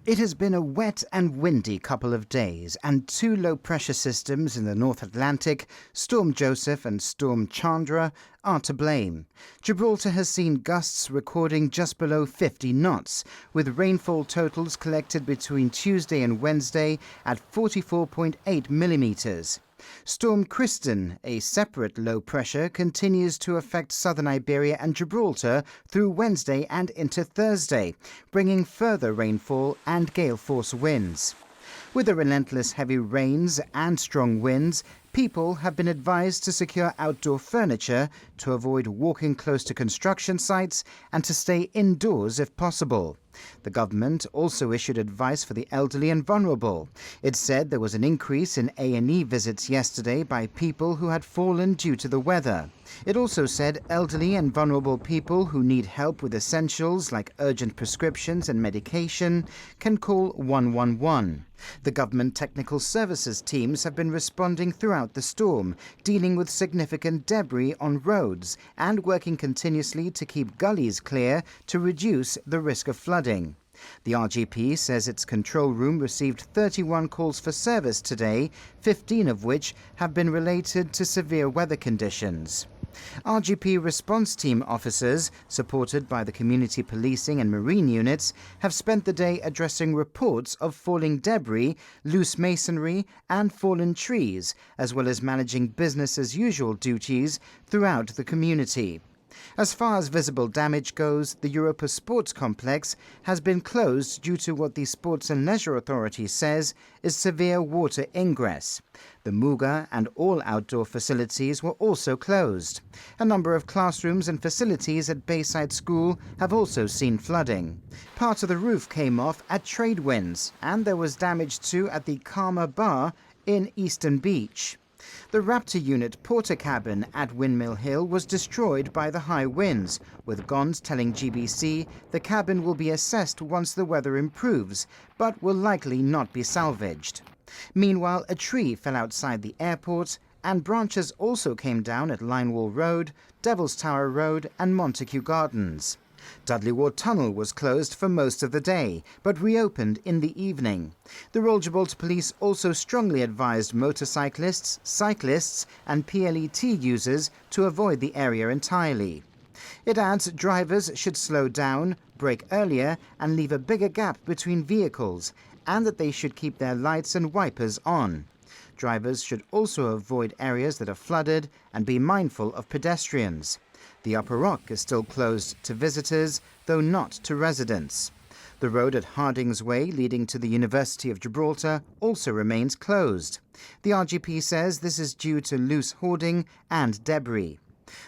It has been a wet and windy couple of days, and two low-pressure systems in the North Atlantic, Storm Joseph and Storm Chandra, are to blame. Gibraltar has seen gusts recording just below 50 knots, with rainfall totals collected between Tuesday and Wednesday at 44.8 millimetres. Storm Kristin, a separate low pressure, continues to affect southern Iberia and Gibraltar through Wednesday and into Thursday, bringing further rainfall and gale force winds. With the relentless heavy rains and strong winds, people have been advised to secure outdoor furniture, to avoid walking close to construction sites, and to stay indoors if possible. The government also issued advice for the elderly and vulnerable. It said there was an increase in A&E visits yesterday by people who had fallen due to the weather. It also said elderly and vulnerable people who need help with essentials like urgent prescriptions and medication can call 111. The government technical services teams have been responding throughout the storm, dealing with significant debris on roads and working continuously to keep gullies clear to reduce the risk of flooding. The RGP says its control room received 31 calls for service today, 15 of which have been related to severe weather conditions. RGP response team officers, supported by the community policing and marine units, have spent the day addressing reports of falling debris, loose masonry and fallen trees, as well as managing business as usual duties throughout the community. As far as visible damage goes, the Europa Sports Complex has been closed due to what the Sports and Leisure Authority says is severe water ingress. The Muga and all outdoor facilities were also closed. A number of classrooms and facilities at Bayside School have also seen flooding. Part of the roof came off at Tradewinds, and there was damage too at the Karma Bar in Eastern Beach. The Raptor unit porter cabin at Windmill Hill was destroyed by the high winds, with Gons telling GBC the cabin will be assessed once the weather improves, but will likely not be salvaged. Meanwhile, a tree fell outside the airport, and branches also came down at Linewall Road, Devil's Tower Road and Montague Gardens. Dudley Ward Tunnel was closed for most of the day, but reopened in the evening. The Royal Gibraltar Police also strongly advised motorcyclists, cyclists and PLET users to avoid the area entirely. It adds drivers should slow down, brake earlier and leave a bigger gap between vehicles, and that they should keep their lights and wipers on. Drivers should also avoid areas that are flooded and be mindful of pedestrians. The Upper Rock is still closed to visitors, though not to residents. The road at Hardings Way leading to the University of Gibraltar also remains closed. The RGP says this is due to loose hoarding and debris.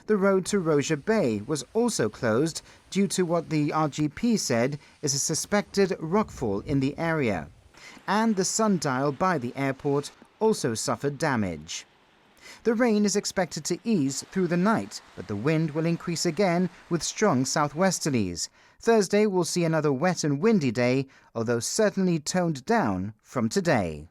The road to Rosia Bay was also closed due to what the RGP said is a suspected rockfall in the area. And the sundial by the airport also suffered damage. The rain is expected to ease through the night, but the wind will increase again with strong southwesterlies. Thursday will see another wet and windy day, although certainly toned down from today.